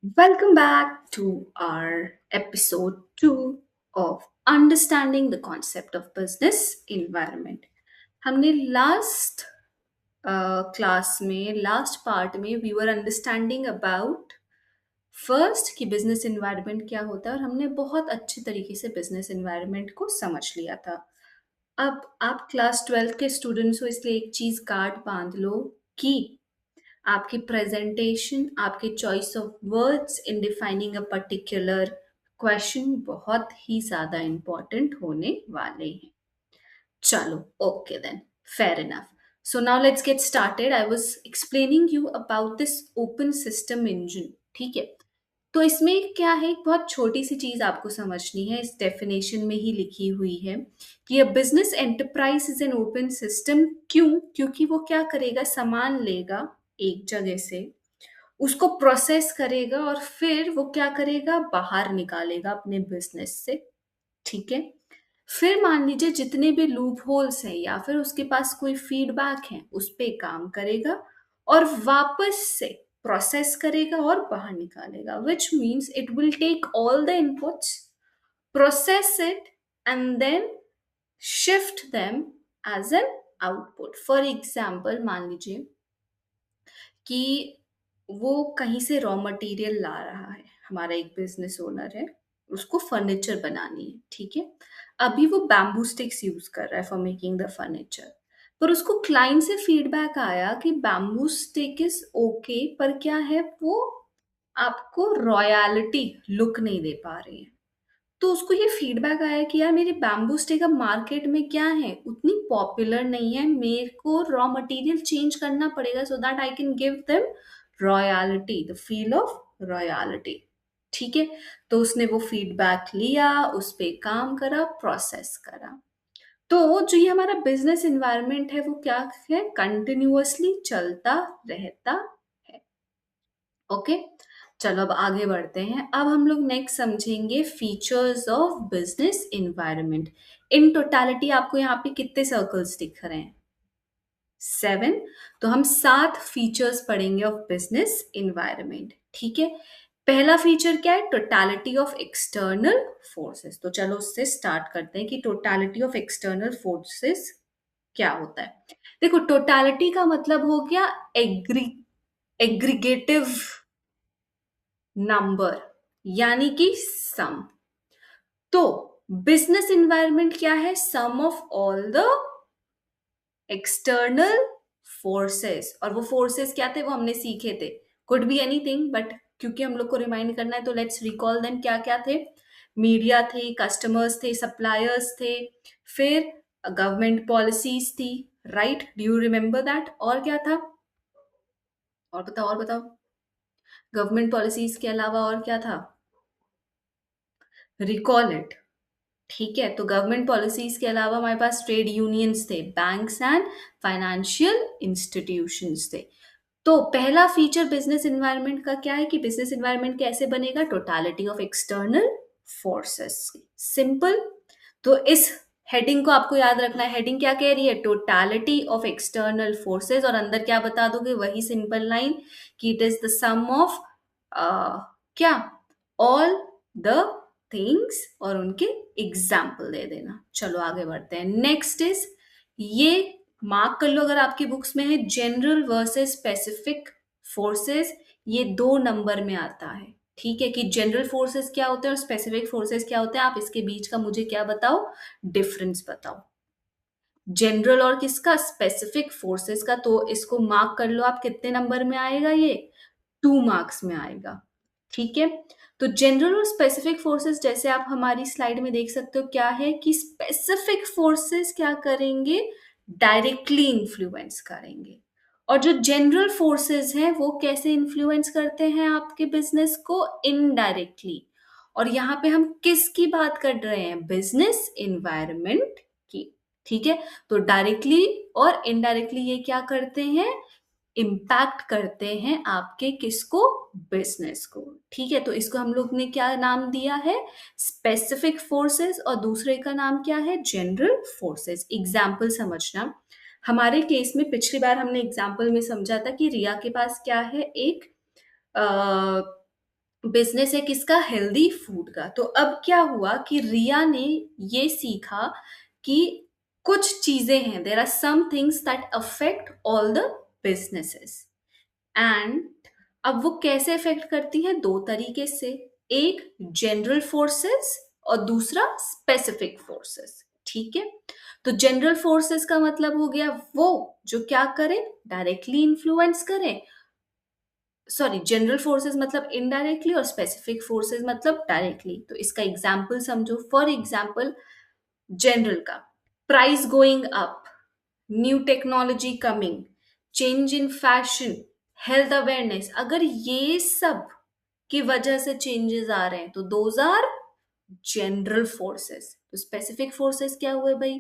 Welcome back to our episode 2 of Understanding the Concept of Business Environment. हमने last class में last part में we were understanding about first कि business environment क्या होता है और हमने बहुत अच्छे तरीके से बिजनेस एनवायरनमेंट को समझ लिया था। अब आप क्लास 12 के स्टूडेंट्स हो इसलिए एक चीज़ गार्ड बांध लो कि आपकी प्रेजेंटेशन, आपके choice of words in defining a particular question बहुत ही ज़्यादा इम्पोर्टेंट होने वाले हैं। चलो, okay then, fair enough. So now let's get started. I was explaining you about this open system engine. ठीक है, तो इसमें क्या है, एक बहुत छोटी सी चीज आपको समझनी है, इस डेफिनेशन में ही लिखी हुई है कि a business enterprise is an open system. क्यों? क्योंकि वो क्या करेगा, सामान लेगा एक जगह से, उसको प्रोसेस करेगा और फिर वो क्या करेगा, बाहर निकालेगा अपने बिजनेस से। ठीक है, फिर मान लीजिए जितने भी लूप होल्स हैं या फिर उसके पास कोई फीडबैक है उस पे काम करेगा और वापस से प्रोसेस करेगा और बाहर निकालेगा, which means it will take all the inputs, process it and then shift them as an output. For example मान लीजिए कि वो कहीं से रॉ मटेरियल ला रहा है, हमारा एक बिजनेस ओनर है, उसको फर्नीचर बनानी है। ठीक है, अभी वो बैम्बू स्टिक्स यूज कर रहा है फॉर मेकिंग द फर्नीचर, पर उसको क्लाइंट से फीडबैक आया कि बैम्बू स्टिक इज ओके, पर क्या है, वो आपको रॉयलिटी लुक नहीं दे पा रही है। तो उसको ये फीडबैक आया कि यार मेरी बैम्बू स्टिक अब मार्केट में क्या है, उतनी पॉपुलर नहीं है, मेरे को रॉ मटेरियल चेंज करना पड़ेगा so that I can give them royalty, the feel of royalty. ठीक है, तो उसने वो फीडबैक लिया, उस पे काम करा, प्रोसेस करा। तो जो ये हमारा बिजनेस एनवायरनमेंट है वो क्या है, कंटिन्यूअसली चलता रहता है। ओके, चलो अब आगे बढ़ते हैं। अब हम लोग नेक्स्ट समझेंगे features of business environment. In totality आपको यहाँ पे कितने सर्कल्स दिख रहे हैं? 7। तो हम 7 फीचर्स पढ़ेंगे ऑफ बिजनेस इन्वायरमेंट। ठीक है, पहला फीचर क्या है, टोटालिटी ऑफ एक्सटर्नल फोर्सेस। तो चलो उससे स्टार्ट करते हैं कि टोटालिटी ऑफ एक्सटर्नल फोर्सेस क्या होता है। देखो, टोटालिटी का मतलब हो गया एग्रीगेटिव नंबर, यानी कि सम। तो बिजनेस इन्वायरमेंट क्या है, sum of all the external forces. और वो फोर्सेस क्या थे, वो हमने सीखे थे, कुड बी एनीथिंग, बट क्योंकि हम लोग को रिमाइंड करना है तो लेट्स रिकॉल देम। क्या क्या थे? मीडिया थे, कस्टमर्स थे, सप्लायर्स थे, फिर गवर्नमेंट पॉलिसीज थी। Right, do you remember that? और क्या था? और बताओ, और बताओ। गवर्नमेंट पॉलिसीज के अलावा और क्या था? Recall it. ठीक है, तो गवर्नमेंट पॉलिसीज के अलावा हमारे पास ट्रेड यूनियंस थे, बैंक्स एंड फाइनेंशियल इंस्टीट्यूशंस थे। तो पहला फीचर बिजनेस एनवायरनमेंट का क्या है कि बिजनेस एनवायरनमेंट कैसे बनेगा, totality of external forces. Simple. तो इस हेडिंग को आपको याद रखना है। हेडिंग क्या कह रही है, टोटालिटी ऑफ एक्सटर्नल फोर्सेस, और अंदर क्या बता दोगे, वही सिंपल लाइन कि it is the sum of क्या, ऑल द थिंग्स, और उनके एग्जाम्पल दे देना। चलो आगे बढ़ते हैं। नेक्स्ट इज, ये मार्क कर लो अगर आपकी बुक्स में है, जनरल वर्सेस स्पेसिफिक फोर्सेस। ये 2 नंबर में आता है। ठीक है, कि जनरल फोर्सेस क्या होते हैं और स्पेसिफिक फोर्सेस क्या होते हैं, आप इसके बीच का मुझे क्या बताओ, डिफरेंस बताओ। जनरल और किसका, स्पेसिफिक फोर्सेस का। तो इसको मार्क कर लो आप, कितने नंबर में आएगा ये, 2 मार्क्स में आएगा। ठीक है, तो जनरल और स्पेसिफिक फोर्सेस जैसे आप हमारी स्लाइड में देख सकते हो, क्या है कि स्पेसिफिक फोर्सेस क्या करेंगे, डायरेक्टली इन्फ्लुएंस करेंगे, और जो जनरल फोर्सेस हैं वो कैसे इन्फ्लुएंस करते हैं आपके बिजनेस को, इनडायरेक्टली। और यहाँ पे हम किसकी बात कर रहे हैं, बिजनेस इन्वायरमेंट की। ठीक है, तो डायरेक्टली और इनडायरेक्टली ये क्या करते हैं, इम्पैक्ट करते हैं आपके किसको, बिजनेस को। ठीक है, तो इसको हम लोग ने क्या नाम दिया है, स्पेसिफिक फोर्सेस, और दूसरे का नाम क्या है, जनरल फोर्सेस। एग्जाम्पल समझना, हमारे केस में पिछली बार हमने एग्जाम्पल में समझा था कि रिया के पास क्या है, एक बिजनेस है किसका? हेल्दी फूड का। तो अब क्या हुआ कि रिया ने ये सीखा कि कुछ चीजें हैं, there are some things that affect all the businesses. And अब वो कैसे इफेक्ट करती है? दो तरीके से। एक जनरल फोर्सेस और दूसरा स्पेसिफिक फोर्सेस। ठीक है। तो जनरल फोर्सेस का मतलब हो गया वो जो क्या करे, डायरेक्टली इन्फ्लुएंस करे। सॉरी, जनरल फोर्सेस मतलब इनडायरेक्टली और स्पेसिफिक फोर्सेस मतलब डायरेक्टली। तो इसका एग्जाम्पल समझो। फॉर एग्जाम्पल, जनरल का, price going up, new technology coming, change in fashion, health awareness, अगर ये सब की वजह से चेंजेस आ रहे हैं तो दोज आर जनरल फोर्सेस। तो स्पेसिफिक फोर्सेस क्या हुए भाई?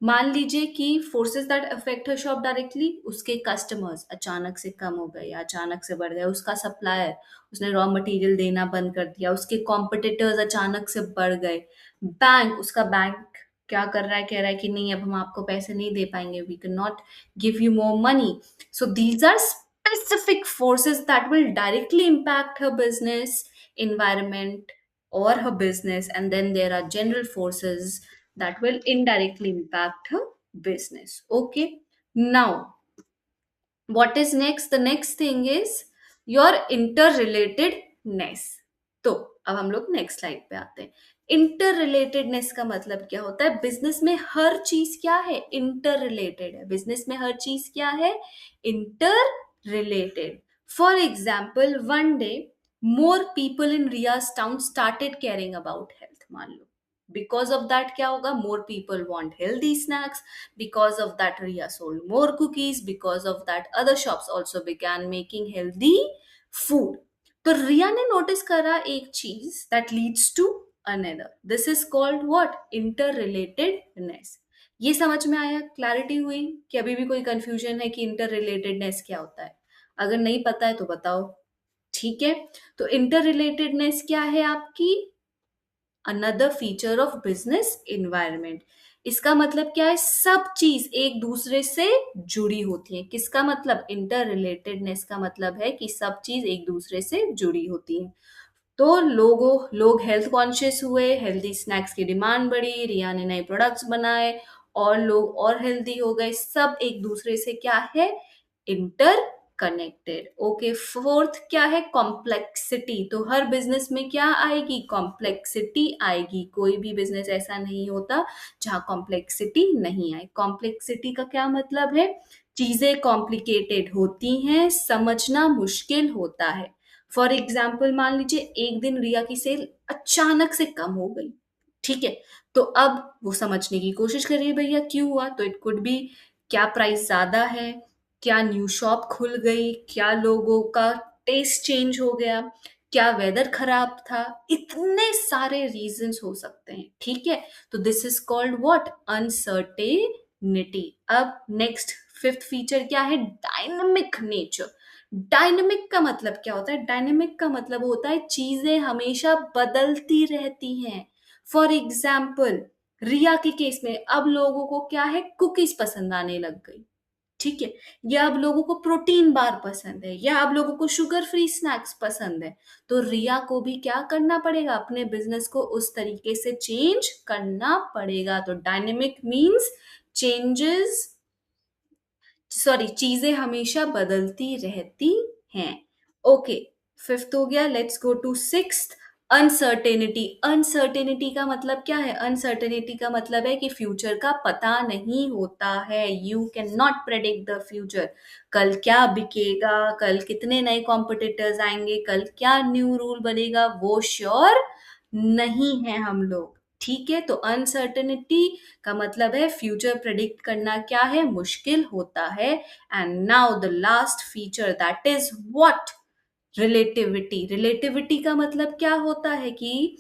मान लीजिए कि forces that affect her shop directly, उसके कस्टमर्स अचानक से कम हो गए या अचानक से बढ़ गए, उसका सप्लायर उसने रॉ मटेरियल देना बंद कर दिया, उसके कॉम्पिटिटर्स अचानक से बढ़ गए, बैंक, उसका बैंक क्या कर रहा है, कह रहा है कि नहीं अब हम आपको पैसे नहीं दे पाएंगे, we can not give you more money. So these are specific forces that will directly impact her business environment or her business, and then there are general forces that will indirectly impact her business. Okay, now what is next? The next thing is your interrelatedness. तो अब हम लोग next slide पे आते हैं। Inter relatedness का मतलब क्या होता है? बिजनेस में हर चीज क्या है? इंटर रिलेटेड है। बिजनेस में हर चीज क्या है? Interrelated. For example, one day more people in Riyaz town started caring about health. मान लो बिकॉज ऑफ दैट क्या होगा? More people want healthy snacks, because of that Riya sold more cookies, because of that other shops also began making healthy food. तो रिया ने notice करा एक चीज that leads to another. This is called what? Interrelatedness. ये समझ में आया? Clarity हुई कि अभी भी कोई कंफ्यूजन है कि इंटररिलेटेडनेस क्या होता है? अगर नहीं पता है तो बताओ। ठीक है। तो इंटररिलेटेडनेस क्या है आपकी? Another feature of business environment. इसका मतलब क्या है? सब चीज एक दूसरे से जुड़ी होती है। किसका मतलब? इंटर रिलेटेडनेस का मतलब है कि सब चीज एक दूसरे से जुड़ी होती है। तो लोग हेल्थ कॉन्शियस हुए, हेल्दी स्नैक्स की डिमांड बढ़ी, रिया ने नए प्रोडक्ट्स बनाए और लोग और हेल्दी हो गए। सब एक दूसरे से क्या है? Inter connected. ओके, फोर्थ क्या है? कॉम्प्लेक्सिटी। तो हर बिजनेस में क्या आएगी? कॉम्प्लेक्सिटी आएगी। कोई भी बिजनेस ऐसा नहीं होता जहां कॉम्प्लेक्सिटी नहीं आए। कॉम्प्लेक्सिटी का क्या मतलब है? चीजें कॉम्प्लिकेटेड होती हैं, समझना मुश्किल होता है। फॉर एग्जाम्पल, मान लीजिए एक दिन रिया की सेल अचानक से कम हो गई। ठीक है। तो अब वो समझने की कोशिश कर रही है, भैया क्यों हुआ? तो इट कुड बी क्या प्राइस ज्यादा है, क्या न्यू शॉप खुल गई, क्या लोगों का टेस्ट चेंज हो गया, क्या वेदर खराब था। इतने सारे रीजंस हो सकते हैं। ठीक है। तो this is called what? Uncertainty. अब नेक्स्ट फिफ्थ फीचर क्या है? Dynamic nature. डायनेमिक का मतलब क्या होता है? डायनेमिक का मतलब होता है चीजें हमेशा बदलती रहती हैं। फॉर एग्जाम्पल, रिया के केस में अब लोगों को क्या है? कुकीज पसंद आने लग गई। ठीक है। या अब लोगों को प्रोटीन बार पसंद है, या अब लोगों को शुगर फ्री स्नैक्स पसंद है। तो रिया को भी क्या करना पड़ेगा? अपने बिजनेस को उस तरीके से चेंज करना पड़ेगा। तो डायनेमिक मीन्स चेंजेस, सॉरी, चीजें हमेशा बदलती रहती हैं। ओके, फिफ्थ हो गया। Let's go to sixth. Uncertainty. Uncertainty का मतलब क्या है? अनसर्टेनिटी का मतलब है कि फ्यूचर का पता नहीं होता है। You can not predict the future. कल क्या बिकेगा, कल कितने नए कॉम्पिटिटर्स आएंगे, कल क्या न्यू रूल बनेगा, वो श्योर नहीं है हम लोग। ठीक है। तो अनसर्टेनिटी का मतलब है फ्यूचर प्रेडिक्ट करना क्या है? मुश्किल होता है। And now the last feature, that is what? Relativity. Relativity का मतलब क्या होता है? कि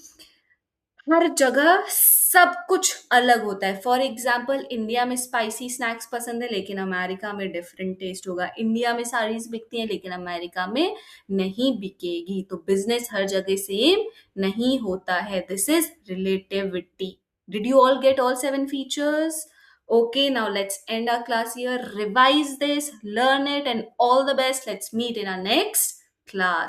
हर जगह सब कुछ अलग होता है। फॉर एग्जाम्पल, इंडिया में स्पाइसी स्नैक्स पसंद है लेकिन अमेरिका में डिफरेंट टेस्ट होगा। इंडिया में साड़ीज बिकती हैं लेकिन अमेरिका में नहीं बिकेगी। तो बिजनेस हर जगह सेम नहीं होता है। This is relativity. Did you all get all seven features? Okay, now let's end our class here. Revise this, learn it, and all the best. Let's meet in our next class.